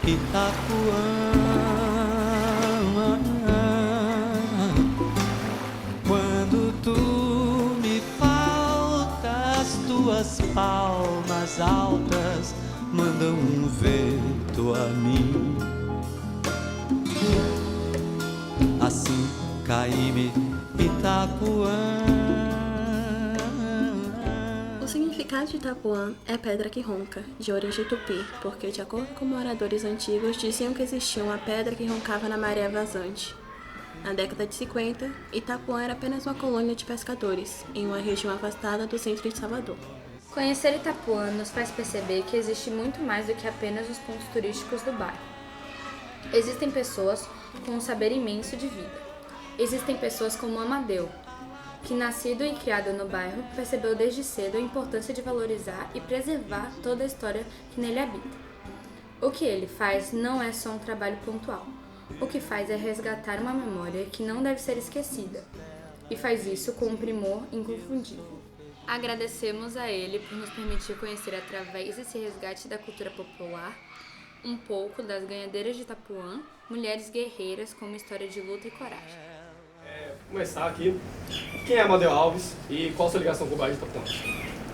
Itapuã. Quando tu me faltas, tuas palmas altas mandam um vento a mim. Assim cai-me Itapuã. O significado de Itapuã é pedra que ronca, de origem tupi, porque, de acordo com moradores antigos, diziam que existia uma pedra que roncava na maré vazante. Na década de 50, Itapuã era apenas uma colônia de pescadores, em uma região afastada do centro de Salvador. Conhecer Itapuã nos faz perceber que existe muito mais do que apenas os pontos turísticos do bairro. Existem pessoas com um saber imenso de vida. Existem pessoas como Amadeu, que, nascido e criado no bairro, percebeu desde cedo a importância de valorizar e preservar toda a história que nele habita. O que ele faz não é só um trabalho pontual. O que faz é resgatar uma memória que não deve ser esquecida, e faz isso com um primor inconfundível. Agradecemos a ele por nos permitir conhecer, através desse resgate da cultura popular, um pouco das ganhadeiras de Itapuã, mulheres guerreiras com uma história de luta e coragem. Vou começar aqui. Quem é Amadeu Alves e qual a sua ligação com o bairro de Itapuã?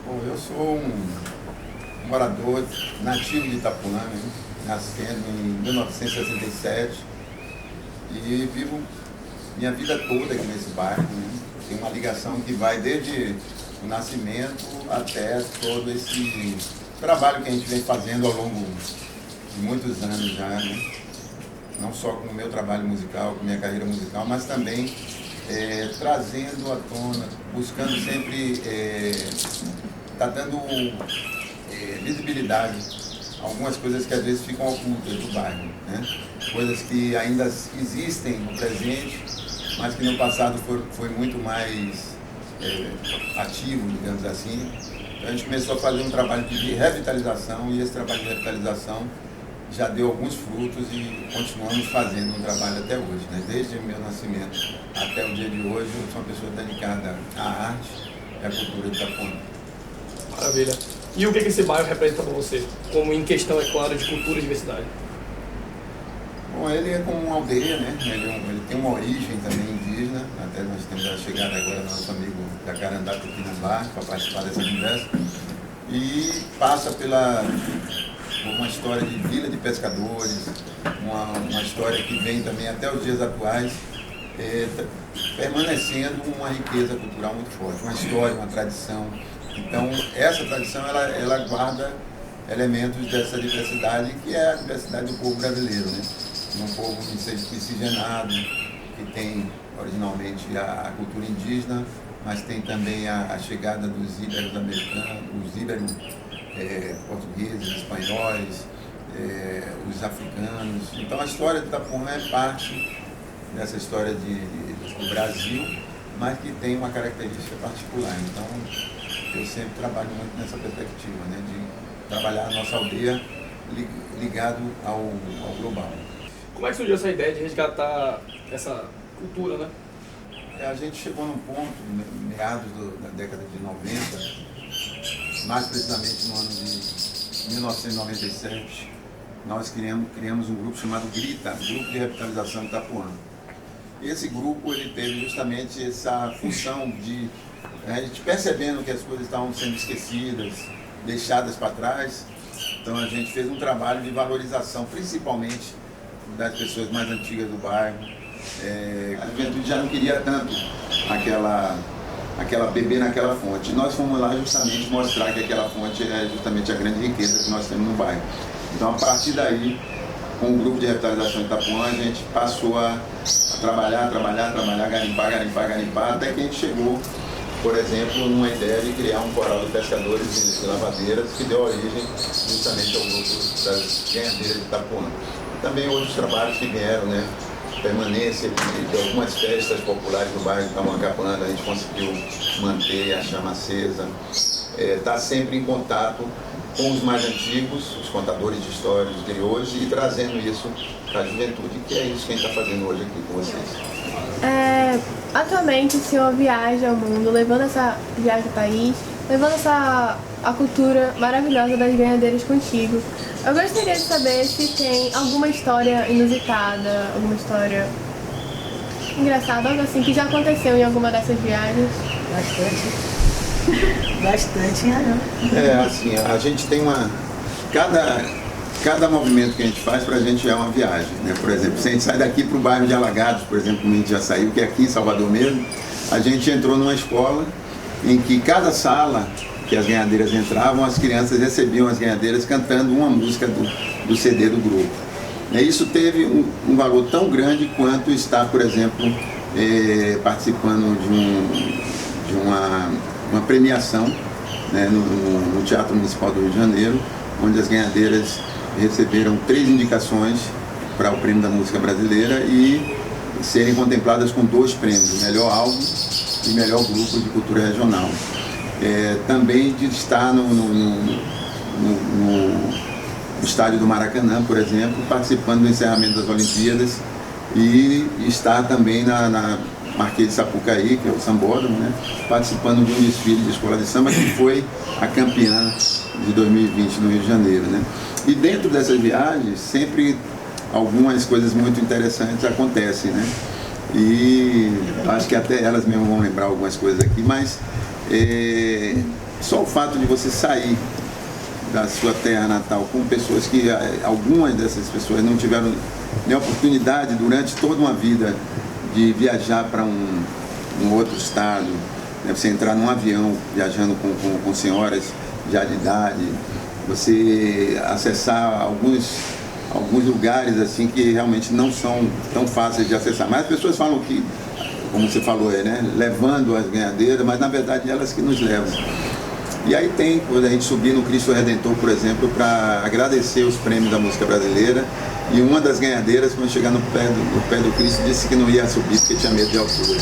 Bom, eu sou um morador nativo de Itapuã, né? Nascendo em 1967 e vivo minha vida toda aqui nesse bairro, né? Tem uma ligação que vai desde o nascimento até todo esse trabalho que a gente vem fazendo ao longo de muitos anos já, né? Não só com o meu trabalho musical, com a minha carreira musical, mas também trazendo à tona, buscando sempre tá dando visibilidade a algumas coisas que às vezes ficam ocultas do bairro, né? Coisas que ainda existem no presente, mas que no passado foi muito mais ativo, digamos assim. Então a gente começou a fazer um trabalho de revitalização, e esse trabalho de revitalização já deu alguns frutos e continuamos fazendo um trabalho até hoje, né? Desde o meu nascimento até o dia de hoje, eu sou uma pessoa dedicada à arte e à cultura de Itapuã. Maravilha. E o que esse bairro representa para você, como em questão, é claro, de cultura e diversidade? Bom, ele é como uma aldeia, né? Ele tem uma origem também indígena, até nós temos a chegada agora do nosso amigo da Carandá Tupinambá para participar dessa conversa, e passa por uma história de vila de pescadores, uma história que vem também até os dias atuais, permanecendo uma riqueza cultural muito forte, uma história, uma tradição. Então, essa tradição, ela guarda elementos dessa diversidade, que é a diversidade do povo brasileiro, né? Um povo miscigenado, que tem originalmente a cultura indígena, mas tem também a chegada dos íberos americanos, os íberos portugueses, espanhóis, os africanos. Então a história de Itapuã é parte dessa história do Brasil, mas que tem uma característica particular. Então eu sempre trabalho muito nessa perspectiva, né, de trabalhar a nossa aldeia ligado ao global. Como é que surgiu essa ideia de resgatar essa cultura, né? A gente chegou num ponto, meados da década de 90, mais precisamente no ano de 1997, nós criamos um grupo chamado GRITA, Grupo de Revitalização de Itapuã. Esse grupo ele teve justamente essa função de, a gente percebendo que as coisas estavam sendo esquecidas, deixadas para trás, então a gente fez um trabalho de valorização, principalmente das pessoas mais antigas do bairro. A juventude já não queria tanto aquela beber naquela fonte. Nós fomos lá justamente mostrar que aquela fonte é justamente a grande riqueza que nós temos no bairro. Então, a partir daí, com o grupo de revitalização de Itapuã, a gente passou a trabalhar, garimpar, até que a gente chegou, por exemplo, numa ideia de criar um coral de pescadores e lavadeiras, que deu origem justamente ao grupo das ganhadeiras de Itapuã. Também outros trabalhos que vieram, né? Permanência de algumas festas populares do bairro de Itamuacapana, a gente conseguiu manter a chama acesa. Está sempre em contato com os mais antigos, os contadores de histórias de hoje, e trazendo isso para a juventude, que é isso que a gente está fazendo hoje aqui com vocês. Atualmente o senhor viaja ao mundo, levando essa viagem ao país, levando a cultura maravilhosa das ganhadeiras contigo. Eu gostaria de saber se tem alguma história inusitada, alguma história engraçada, algo assim, que já aconteceu em alguma dessas viagens. Bastante, né? Assim, a gente tem cada movimento que a gente faz pra gente é uma viagem, né? Por exemplo, se a gente sai daqui pro bairro de Alagados, por exemplo, como a gente já saiu, que é aqui em Salvador mesmo, a gente entrou numa escola em que cada sala que as ganhadeiras entravam, as crianças recebiam as ganhadeiras cantando uma música do CD do grupo. Isso teve um valor tão grande quanto estar, por exemplo, participando de uma premiação, né, no Teatro Municipal do Rio de Janeiro, onde as ganhadeiras receberam 3 indicações para o Prêmio da Música Brasileira e serem contempladas com 2 prêmios, melhor álbum e melhor grupo de cultura regional. Também de estar no estádio do Maracanã, por exemplo, participando do encerramento das Olimpíadas e estar também na Marquês de Sapucaí, que é o sambódromo, né, participando de um desfile de escola de samba que foi a campeã de 2020 no Rio de Janeiro, né. E dentro dessas viagens sempre algumas coisas muito interessantes acontecem, né, e acho que até elas mesmo vão lembrar algumas coisas aqui, mas só o fato de você sair da sua terra natal com pessoas que algumas dessas pessoas não tiveram nem oportunidade durante toda uma vida de viajar para um outro estado, né? Você entrar num avião viajando com senhoras já de idade, você acessar alguns lugares assim que realmente não são tão fáceis de acessar. Mas as pessoas falam que, como você falou aí, né, levando as ganhadeiras, mas na verdade elas que nos levam. E aí tem, quando a gente subir no Cristo Redentor, por exemplo, para agradecer os prêmios da música brasileira, e uma das ganhadeiras, quando chegar no pé do Cristo, disse que não ia subir porque tinha medo de altura.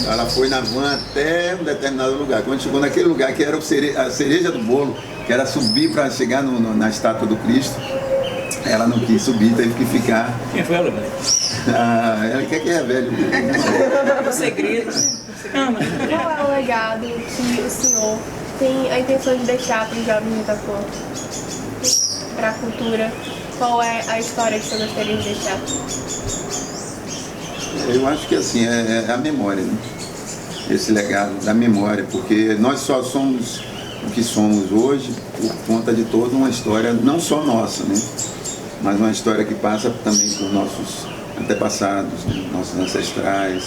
Ela foi na van até um determinado lugar. Quando chegou naquele lugar que era a cereja do bolo, que era subir para chegar na estátua do Cristo, ela não quis subir, teve que ficar. Quem foi ela, velho? Ela quer que é velho. O segredo. Qual é o legado que o senhor tem a intenção de deixar para os jovens de Itapuã? Para a cultura? Qual é a história que você gostaria de deixar? Eu acho que assim, é a memória, né? Esse legado da memória, porque nós só somos o que somos hoje por conta de toda uma história, não só nossa, né? Mas uma história que passa também por nossos antepassados, né? Nossos ancestrais,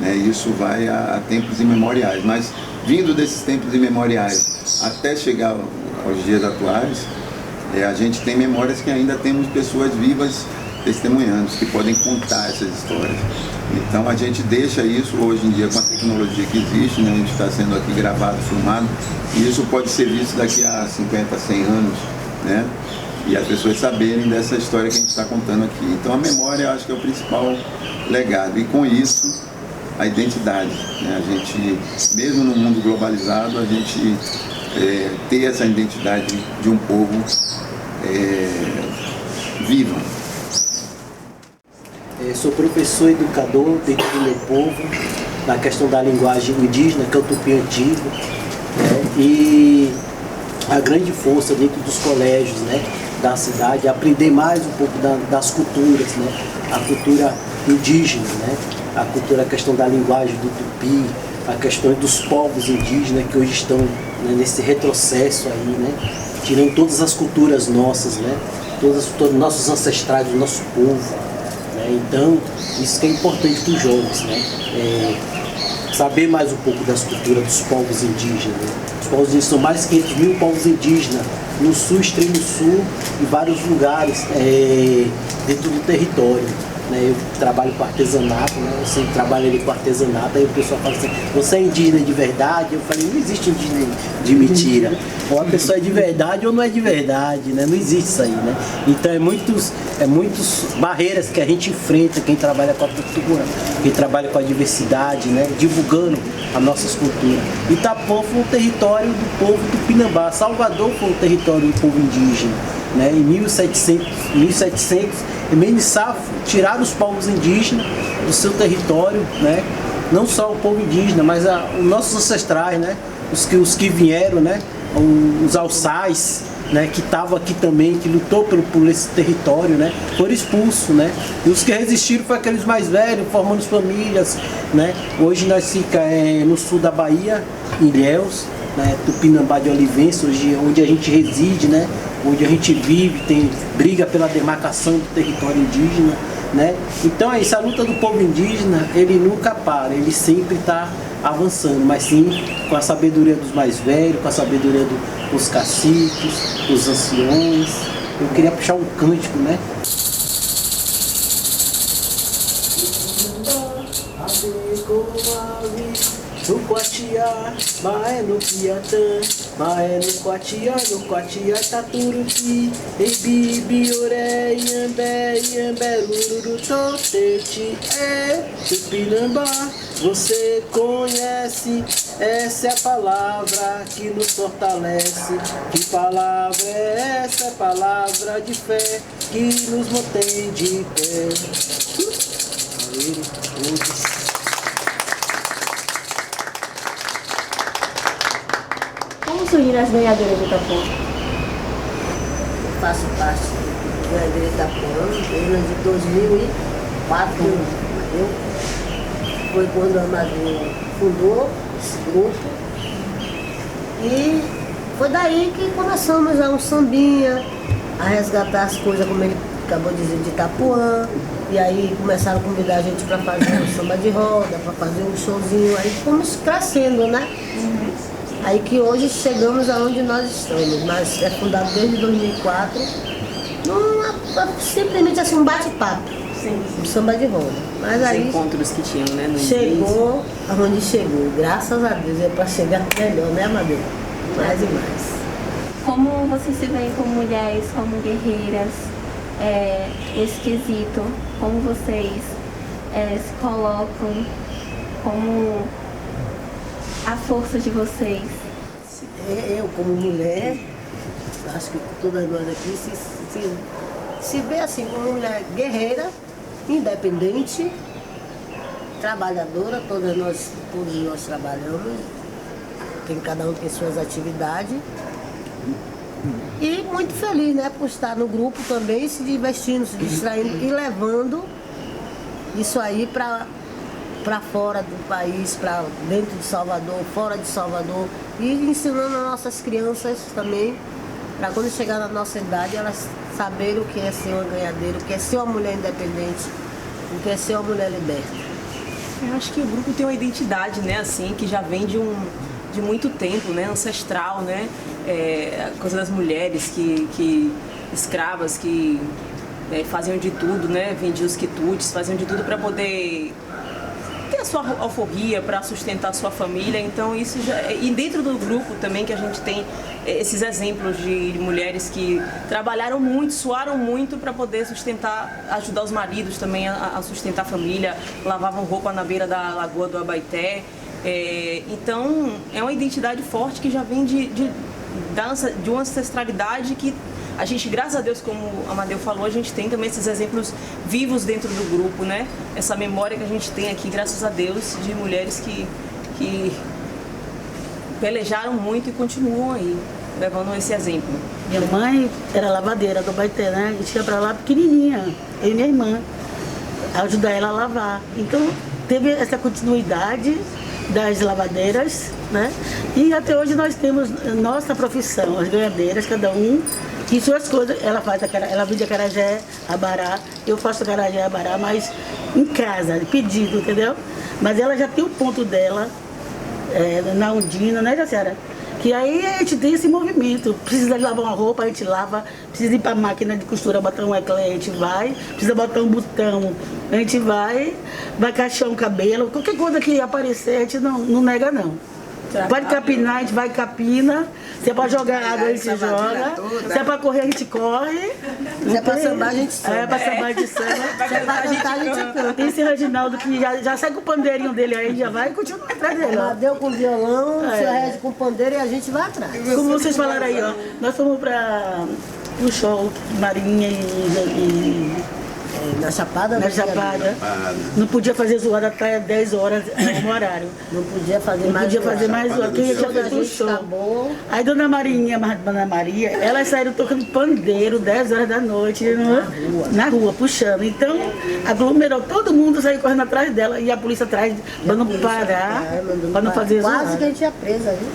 né? Isso vai a tempos imemoriais, mas vindo desses tempos imemoriais até chegar aos dias atuais, a gente tem memórias que ainda temos pessoas vivas testemunhando, que podem contar essas histórias. Então a gente deixa isso hoje em dia com a tecnologia que existe, né? A gente está sendo aqui gravado, filmado, e isso pode ser visto daqui a 50, 100 anos, né? E as pessoas saberem dessa história que a gente está contando aqui. Então a memória, eu acho que é o principal legado, e com isso a identidade, né? A gente, mesmo no mundo globalizado, a gente ter essa identidade de um povo vivo. Sou professor e educador dentro do meu povo, na questão da linguagem indígena, que é o tupi antigo, né? E a grande força dentro dos colégios, né, da cidade é aprender mais um pouco das culturas, né? A cultura indígena, né? A cultura, a questão da linguagem do tupi, a questão dos povos indígenas que hoje estão, né, nesse retrocesso aí, né? Tirando todas as culturas nossas, né? Todos os nossos ancestrais, do nosso povo, né? Então, isso que é importante para os jovens, né? Saber mais um pouco das culturas dos povos indígenas, né? Os povos indígenas são mais de 500 mil povos indígenas no sul, extremo sul, e vários lugares dentro do território. Eu trabalho com artesanato, né? Eu sempre trabalho ali com artesanato, aí o pessoal fala assim, você é indígena de verdade? Eu falei, não existe indígena de mentira. Ou a pessoa é de verdade ou não é de verdade, né? Não existe isso aí, né? Então é muitas barreiras que a gente enfrenta, quem trabalha com a cultura, quem trabalha com a diversidade, né? Divulgando as nossas culturas. Itapuã foi um território do povo tupinambá, Salvador foi um território do povo indígena, né? Em 1700, Meniçá tiraram os povos indígenas do seu território, né? Não só o povo indígena, mas os nossos ancestrais, né? Os que vieram, né? Os alçais, né, que estava aqui também, que lutou por esse território, né, foram expulsos, né, e os que resistiram foram aqueles mais velhos, formando famílias, né. Hoje nós ficamos no sul da Bahia, em Ilhéus, né, Tupinambá de Olivença, hoje, onde a gente reside, né, onde a gente vive, tem briga pela demarcação do território indígena, né. Então é isso, a luta do povo indígena, ele nunca para, ele sempre está avançando, mas sim com a sabedoria dos mais velhos, com a sabedoria dos caciques, dos anciões. Eu queria puxar um cântico, né? No Coatiá, Maé no Piatã, Maé no Coatiá, Taturupi, Ebibi, Oré, Iambé, Lururu, Toteti, Tupinambá. Você conhece, essa é a palavra que nos fortalece. Que palavra é essa? É palavra de fé que nos mantém de pé. Como surgiram as ganhadoras de Itapuã? Eu faço parte do ganhadeiro de Itapuã, desde de 2004, entendeu? Foi quando a Amadeu fundou esse grupo e foi daí que começamos a um sambinha, a resgatar as coisas, como ele acabou de dizer, de Itapuã, e aí começaram a convidar a gente para fazer um samba de roda, para fazer um showzinho, aí fomos crescendo, né? Aí que hoje chegamos aonde nós estamos, mas é fundado desde 2004, simplesmente assim um bate-papo. Um samba de roda. Mas os aí encontros que tinham, né? No chegou aonde chegou. Graças a Deus é para chegar melhor, né, Amadeu? Mais e mais. Como vocês se veem como mulheres, como guerreiras, esse quesito, como vocês se colocam, como a força de vocês? Eu, como mulher, acho que todas nós aqui se vê assim como mulher guerreira, independente, trabalhadora, todos nós trabalhamos, cada um tem suas atividades. E muito feliz, né, por estar no grupo também, se divertindo, se distraindo e levando isso aí para fora do país, para dentro de Salvador, fora de Salvador, e ensinando as nossas crianças também, para quando chegar na nossa idade, elas saberem o que é ser uma ganhadeira, o que é ser uma mulher independente, o que é ser uma mulher liberta. Eu acho que o grupo tem uma identidade, né, assim, que já vem de muito tempo, né, ancestral, né, a coisa das mulheres que escravas que faziam de tudo, né, vendiam os quitutes, faziam de tudo para poder ter a sua alforria, para sustentar a sua família. Então isso e dentro do grupo também que a gente tem esses exemplos de mulheres que trabalharam muito, suaram muito para poder sustentar, ajudar os maridos também a sustentar a família, lavavam roupa na beira da Lagoa do Abaeté. Então é uma identidade forte que já vem de uma ancestralidade que a gente, graças a Deus, como a Amadeu falou, a gente tem também esses exemplos vivos dentro do grupo, né? Essa memória que a gente tem aqui, graças a Deus, de mulheres que pelejaram muito e continuam aí, levando esse exemplo. Minha mãe era lavadeira do Abaeté, né? A gente ia pra lá pequenininha, eu e minha irmã, ajudar ela a lavar. Então, teve essa continuidade das lavadeiras, né? E até hoje nós temos nossa profissão, as ganhadeiras, cada um e suas coisas. Ela vende acarajé, abará, eu faço acarajé, abará, mas em casa, pedido, entendeu? Mas ela já tem o ponto dela, na Undina, né, Jaciara? Que aí a gente tem esse movimento. Precisa lavar uma roupa, a gente lava. Precisa ir pra máquina de costura, botar um eclé, a gente vai. Precisa botar um botão, a gente vai caixar um cabelo. Qualquer coisa que aparecer, a gente não nega, não. Pode capinar, a gente vai e capina. Se é pra jogar água, a gente joga. Se é pra correr, a gente corre. Se é pra sambar, a gente samba. É pra sambar, a gente samba. Se é pra cantar, a gente canta. Tem esse Reginaldo que já sai com o pandeirinho dele aí, já vai e continua atrás dele. Amadeu com violão, o seu Regis com pandeiro e a gente vai atrás. Como vocês falaram aí, ó, nós fomos para o show Marinha e Na Chapada? Na Chapada. Não podia fazer zoada até 10 horas no horário. Não podia fazer Não mais podia fazer zoada. mais zoada. Quem ia Quando a fazer um gente show. acabou, Aí Dona Marinha, Dona Maria, elas saíram tocando pandeiro 10 horas da noite na rua, puxando. Então, aglomerou, todo mundo saiu correndo atrás dela e a polícia atrás para não parar, para não fazer quase zoada. que a gente ia presa, viu?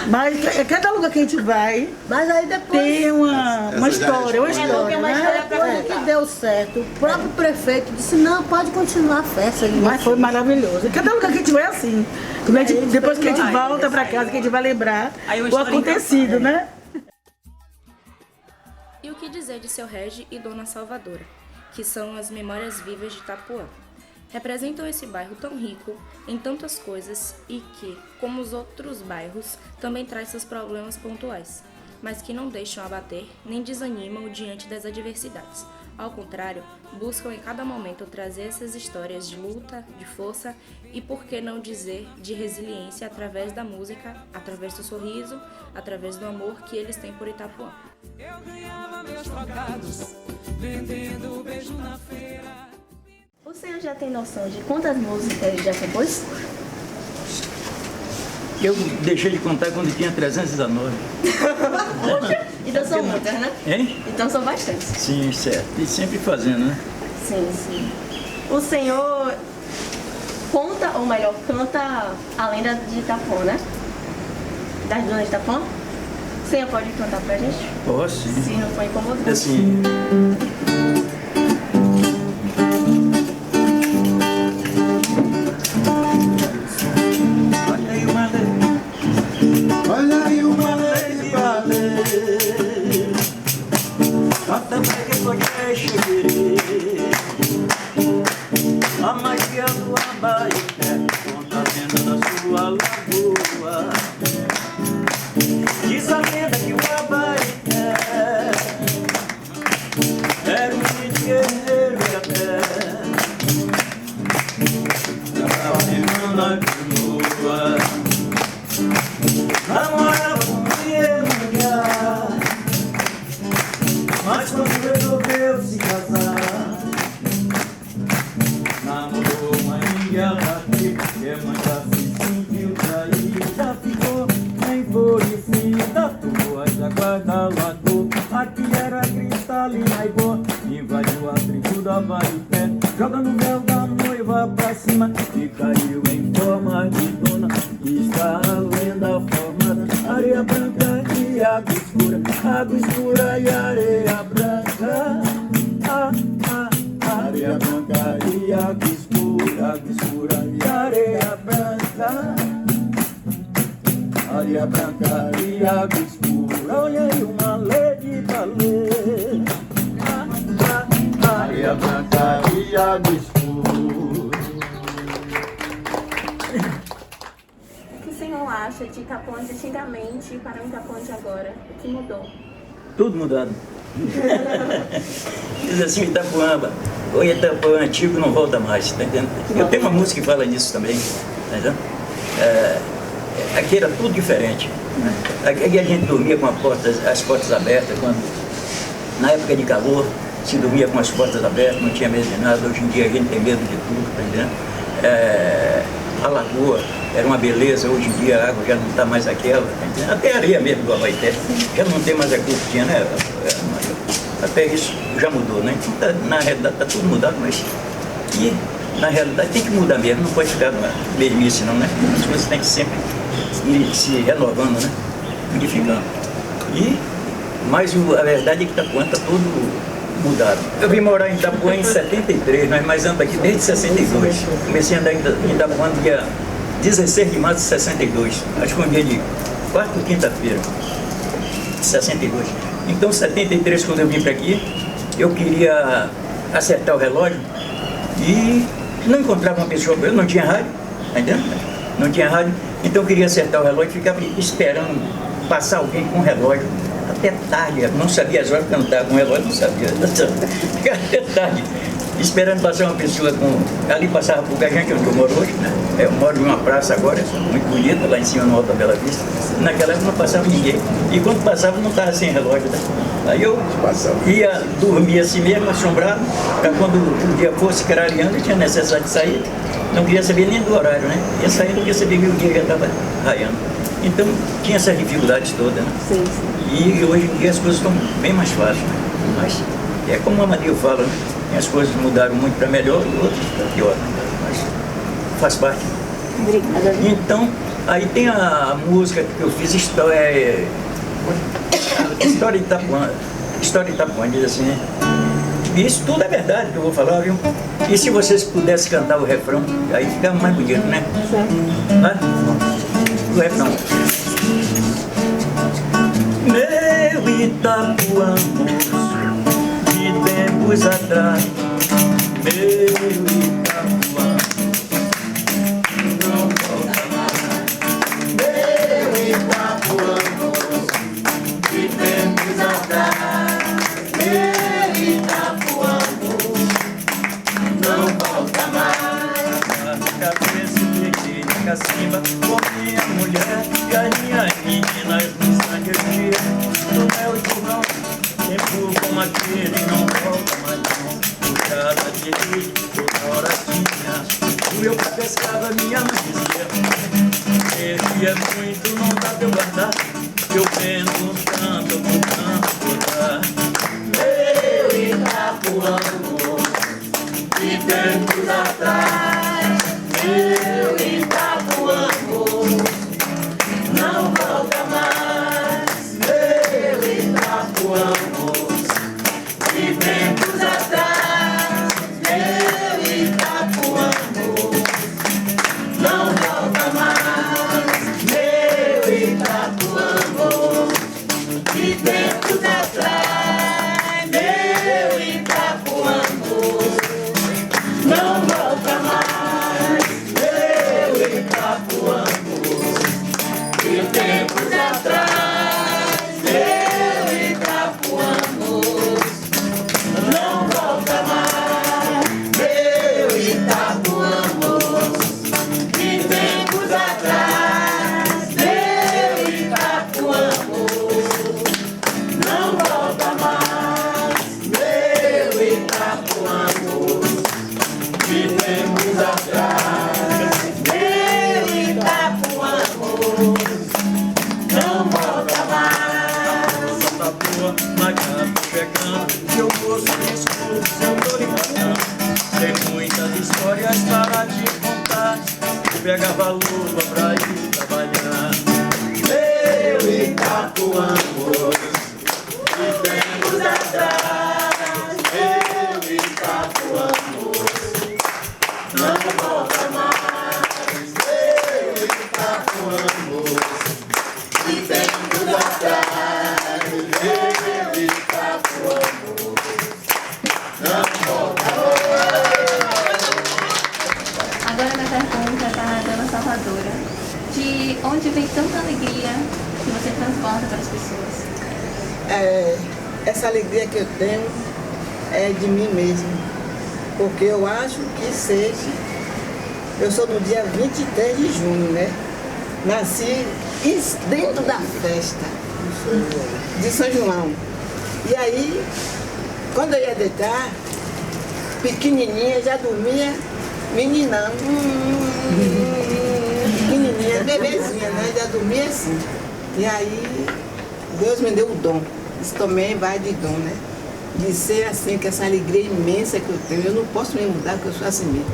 Mas cada lugar que a gente vai Mas aí depois... tem uma história, né? Depois que deu certo, o próprio prefeito disse, não, pode continuar a festa. Mas foi maravilhoso. E cada lugar que a gente vai é assim. Quando a gente, depois que a gente volta para casa, que a gente vai lembrar o acontecido, né? E o que dizer de Seu Regi e Dona Salvadora, que são as memórias vivas de Itapuã? Representam esse bairro tão rico em tantas coisas e que, como os outros bairros, também traz seus problemas pontuais, mas que não deixam abater nem desanimam diante das adversidades. Ao contrário, buscam em cada momento trazer essas histórias de luta, de força e, por que não dizer, de resiliência através da música, através do sorriso, através do amor que eles têm por Itapuã. Eu ganhava meus trocados, vendendo beijo na feira. O senhor já tem noção de quantas músicas já compôs? Eu deixei de contar quando tinha 319. Então são muitas, né? Hein? Então são bastantes. Sim, certo. E sempre fazendo, né? Sim, sim. O senhor conta, ou melhor, canta a lenda de Itapuã, né? Das donas de Itapuã? O senhor pode cantar pra gente? Posso, sim. Se não for incomodado. Assim. Olha aí uma lei de valer. Até que pode cheguei. A magia do Abaeté, contando na sua lagoa. Diz a lenda que o Abaeté era um guerreiro e até trabalhando na canoa. Namorava com mulher, mas quando resolveu se casar, namorou uma engarrate, que é mãe já se sentiu trair, já ficou enfurecida, tomou as águas da lagoa, aqui era cristalina e boa, invadiu a tribo da Abaeté, jogando o véu da noiva pra cima, e caiu em forma de dona, está a lenda formada, areia branca e água escura e areia branca, areia branca e água escura e areia branca, areia branca e água escura, olha aí uma lei pra ler, areia branca e água escura. O que o senhor acha de Itapuã de antigamente para o Itapuã de agora? O que mudou? Tudo mudado. Diz assim, Itapuã, o Itapuã antigo não volta mais, tá entendendo? Eu tenho uma música que fala nisso também, tá entendendo? Aqui era tudo diferente, né? Aqui a gente dormia com as portas abertas, na época de calor, se dormia com as portas abertas, não tinha medo de nada. Hoje em dia a gente tem medo de tudo, tá entendendo? A lagoa era uma beleza, hoje em dia a água já não está mais aquela, tá entendendo? Até a areia mesmo do Abaeté já não tem mais a cor que tinha, né? Até isso já mudou, né? Então, na realidade está tudo mudado, mas que na realidade tem que mudar mesmo, não pode ficar na mesmice não, né? As coisas têm que sempre ir se renovando, né? Modificando. Mas a verdade é que Itapuã está tudo mudado. Eu vim morar em Itapuã em 73, mas ando aqui desde 62. Comecei a andar em Itapuã no dia 16 de março de 62. Acho que foi um dia de quarta ou quinta-feira de 62. Então, 73, quando eu vim para aqui, eu queria acertar o relógio e não encontrava uma pessoa, eu não tinha rádio, tá entendendo? Não tinha rádio, então eu queria acertar o relógio e ficava esperando passar alguém com o relógio até tarde, não sabia as horas que eu não estava com o relógio, não sabia, ficava até tarde. esperando passar uma pessoa com... Ali passava por Gajante, onde eu moro hoje, né? Eu moro em uma praça agora, muito bonita, lá em cima no Alto da Bela Vista. Naquela época não passava ninguém. E quando passava não estava sem relógio, né? Aí eu ia dormir assim mesmo, assombrado, para quando o dia fosse clareando, eu tinha necessidade de sair. Não queria saber nem do horário, né? Ia sair, não queria saber que o dia já estava raiando. Então tinha essas dificuldades todas, né? Sim, sim. E hoje em dia as coisas estão bem mais fáceis, né? Mas é como a Amadeu fala, né? As coisas mudaram muito para melhor e outras para pior, né? Mas faz parte. Obrigada. Então, aí tem a música que eu fiz, História de Itapuã. História de Itapuã, diz assim, né? E isso tudo é verdade que eu vou falar, viu? E se vocês pudessem cantar o refrão, aí fica mais bonito, né? O refrão. Meu Itapuã, de tempos atrás, meu Itapuã, não volta mais. Meu Itapuã, de tempos atrás, meu Itapuã, não volta mais. A cabeça peguei na cacimba com minha mulher e as minhas meninas no sangue dia. No meu irmão, tempo como aquele não volta mais não. Por cada dia, toda hora tinha o meu pai pescava, minha mãe dizia queria muito, não dá pra eu guardar. Eu vendo tanto, por dar. Meu Itapuã, de tempos atrás, meu Itapuã, não volta mais. Meu Itapuã, de tempos atrás, meu Itapuã, não volta mais. Meu Itapuã, de tempos atrás, meu Itapuã, não volta mais. Meu Itapuã, de tempos atrás, meu Itapuã, não volta mais. Meu Itapuã, de tempos atrás, meu Itapuã, não volta mais. Meu Itapuã, de tempos atrás, meu Itapuã, não volta mais. Itapuã, Macaco pegando, eu vou sem escudo, eu tô lhe matando. Tem muitas histórias para te contar, eu pegava a luva pra ir trabalhar. Meu Itapuã, de tempos atrás, meu Itapuã, não volta mais. Meu Itapuã, de tempos atrás, meu Itapuã, não volta mais. Agora minha pergunta é para a dona Salvadora. De onde vem tanta alegria que você transporta para as pessoas? Essa alegria que eu tenho é de mim mesmo, porque eu acho que seja... Eu sou no dia 23 de junho, né? Nasci dentro da festa de São João. E aí, quando eu ia deitar, pequenininha, já dormia meninando. Pequenininha, bebezinha, né? Já dormia assim. E aí, Deus me deu o dom. Isso também vai de dom, né? De ser assim, com essa alegria imensa que eu tenho. Eu não posso me mudar, porque eu sou assim mesmo.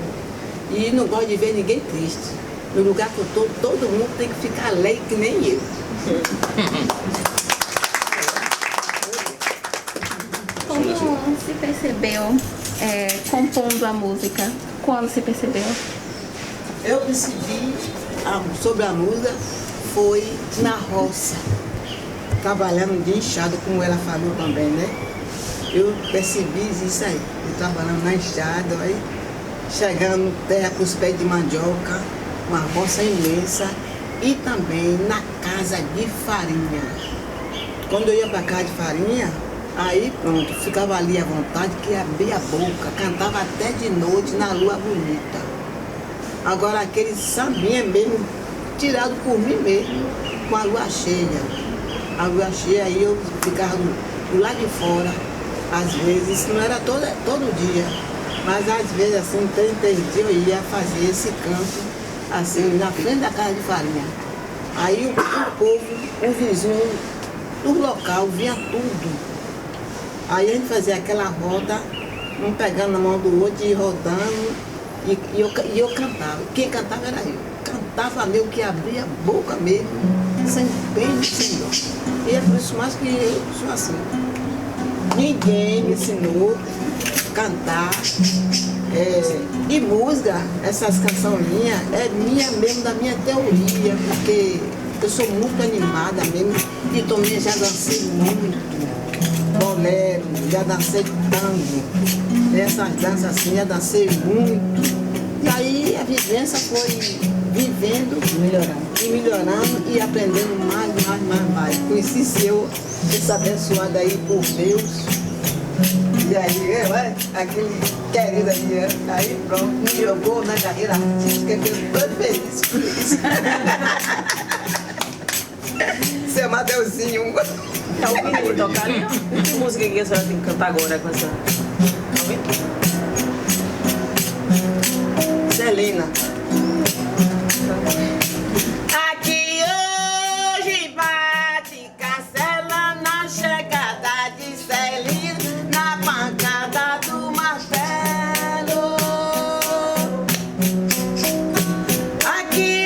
E não gosto de ver ninguém triste. No lugar que eu estou, todo mundo tem que ficar alegre que nem eu. Como se percebeu compondo a música? Quando se percebeu? Eu percebi sobre a música foi na roça, trabalhando de enxada, como ela falou também, né? Eu percebi isso aí, eu trabalhando na enxada, aí, chegando terra com os pés de mandioca, uma roça imensa, e também na casa de farinha. Quando eu ia para casa de farinha, Aí pronto, ficava ali à vontade, que abria a boca, cantava até de noite na lua bonita. Agora aquele sambinha mesmo, tirado por mim mesmo, com a lua cheia. A lua cheia, aí eu ficava do lado de fora, às vezes, isso não era todo dia, mas às vezes assim, 3 dias eu ia fazer esse canto, assim, na frente da casa de farinha. Aí o povo, o vizinho do local, via tudo. Aí a gente fazia aquela roda, um pegando na mão do outro e rodando, e eu cantava. Quem cantava era eu. Cantava mesmo, que abria a boca mesmo, sem pena, sem dó. E é por isso mais que eu sou assim. Ninguém me ensinou a cantar. E música, essas canções minhas, é minha mesmo, da minha teoria, porque eu sou muito animada mesmo, e também já dancei muito. Bolero, já dancei tango, essas danças assim, já dancei muito. E aí a vivência foi vivendo e melhorando e aprendendo mais. Conheci seu, esse abençoado aí por Deus. E aí, aquele querido aí pronto, me jogou na carreira artística, que eu estou feliz por isso. Seu Mateuzinho. Tá ouvindo ele tocar ali? Que música que a senhora tem que cantar agora com a senhora? Tá ouvindo? Celina. Aqui hoje bate cancela na chegada de Celina, na pancada do martelo. Aqui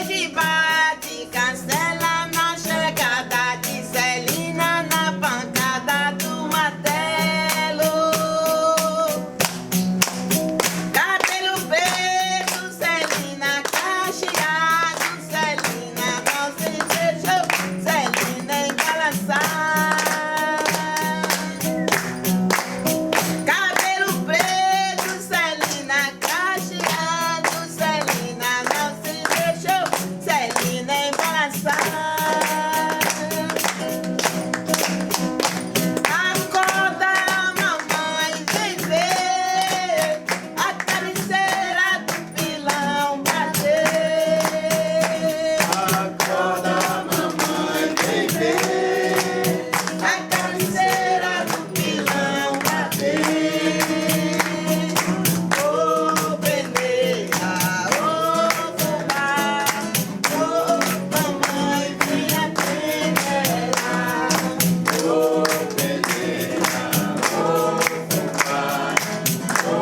hoje bate cancela na chegada de Celina, na pancada do martelo. Cabelo preto, Celina, cacheado, Celina, não se deixou, Celina embaraçar. Cabelo preto, Celina, cacheado, Celina, não se deixou, Celina embaraçar. Acorda, mamãe, vem ver a cabeceira do pilão bater. Acorda, mamãe, vem ver a cabeceira do pilão bater. Ô peneira, ô fubá, ô mamãe, venha peneirar. Ô peneira, ô fubá, ô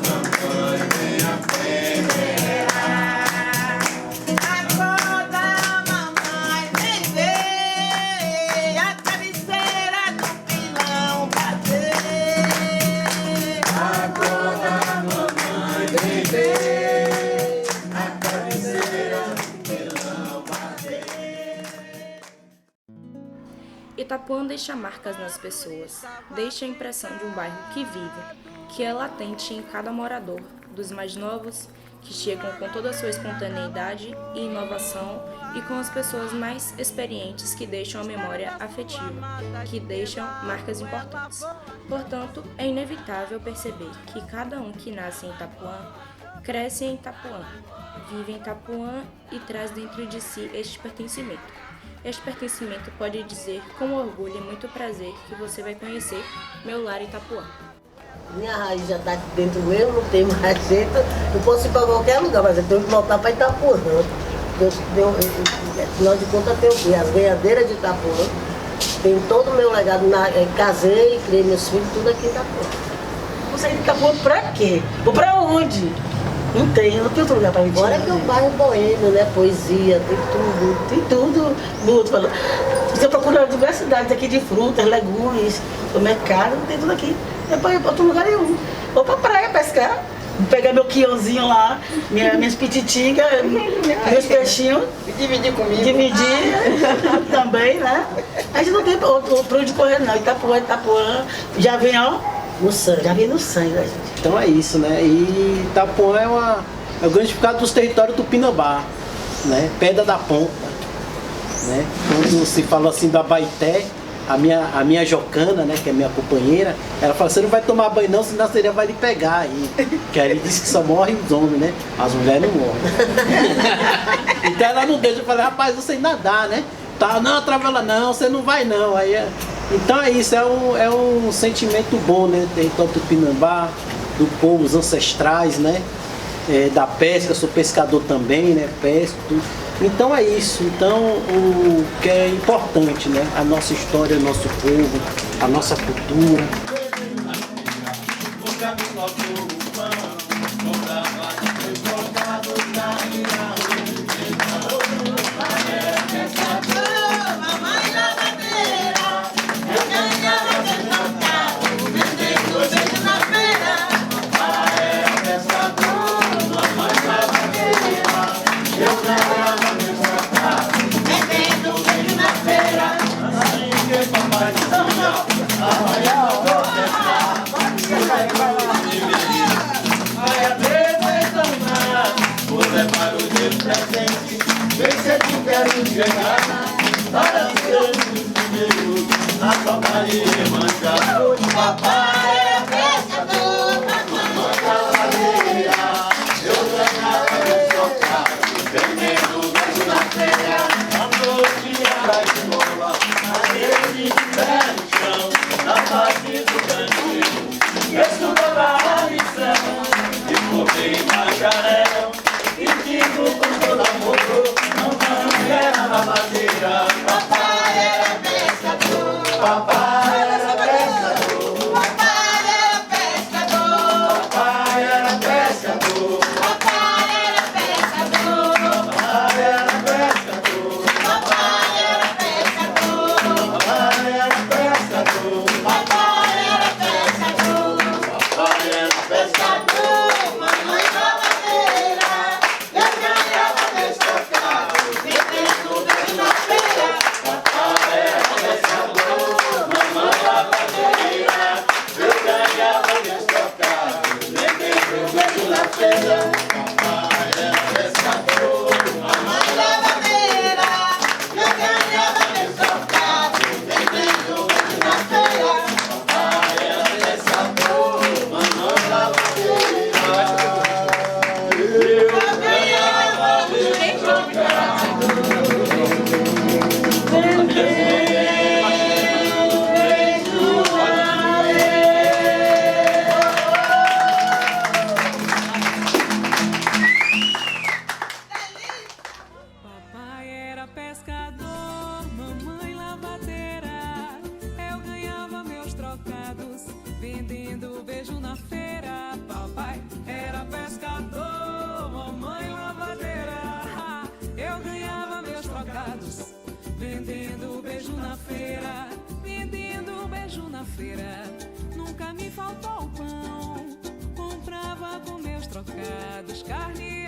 mamãe, venha peneirar. Acorda, mamãe, vem ver a cabeceira do pilão bater. Acorda, mamãe, vem ver a cabeceira do pilão bater. Itapuã deixa marcas nas pessoas, deixa a impressão de um bairro que vive, que é latente em cada morador, dos mais novos, que chegam com toda a sua espontaneidade e inovação, e com as pessoas mais experientes que deixam a memória afetiva, que deixam marcas importantes. Portanto, é inevitável perceber que cada um que nasce em Itapuã, cresce em Itapuã, vive em Itapuã e traz dentro de si este pertencimento. Este pertencimento pode dizer com orgulho e muito prazer que você vai conhecer meu lar Itapuã. Minha raiz já está dentro eu, não tenho mais jeito. Eu posso ir para qualquer lugar, mas eu tenho que voltar para Itapuã. Afinal de contas, eu tenho as ganhadeiras de Itapuã. Tenho todo o meu legado. Casei, criei meus filhos, tudo aqui em Itapuã. Vou sair de Itapuã pra quê? Vou pra onde? Não tem outro lugar pra ir. Agora que é um bairro boêmio, né? Poesia, tem tudo. Muito falando. Você procura diversidade aqui de frutas, legumes, o mercado, tem tudo aqui. Não é pra ir pra outro lugar nenhum. Vou pra praia pescar, pegar meu quiãozinho lá, minhas pititingas, meus peixinhos. Dividir comigo. Dividir também, né? A gente não tem pra onde correr não. Itapuã, já vem, ó, no sangue. Já vem no sangue da gente. Então é isso, né? E Itapuã é o granificado dos territórios do Pinambá, né? Pedra da Ponta, né? Quando se fala assim da Baité, a minha Jocana, né, que é minha companheira, ela fala, você não vai tomar banho não, senão a sereia vai lhe pegar aí. Que aí ele disse que só morrem os homens, né? As mulheres não morrem. Então ela não deixa, eu falei, rapaz, você nadar, né? Tá, não, Travela, não, você não vai não. Aí, então é isso, é um sentimento bom, né? Então Tupinambá, do povo, os ancestrais, né? Da pesca, sou pescador também, né? Pesco, tudo. Então é isso, então o que é importante, né? A nossa história, o nosso povo, a nossa cultura. Papai era pescador, mamãe lavadeira. Eu ganhava meu trocado, vendendo beijo na feira. A noite era esmola, a rede de pé no chão, na parte do cantinho. Eu estudava a lição, e comi macarrão, e digo com todo amor, mamãe era lavadeira. Papai era pescador, papai era pescador. Vendendo beijo na feira, papai era pescador, mamãe lavadeira. Eu ganhava meus trocados, vendendo beijo na feira, vendendo beijo na feira. Nunca me faltou pão, comprava com meus trocados carne.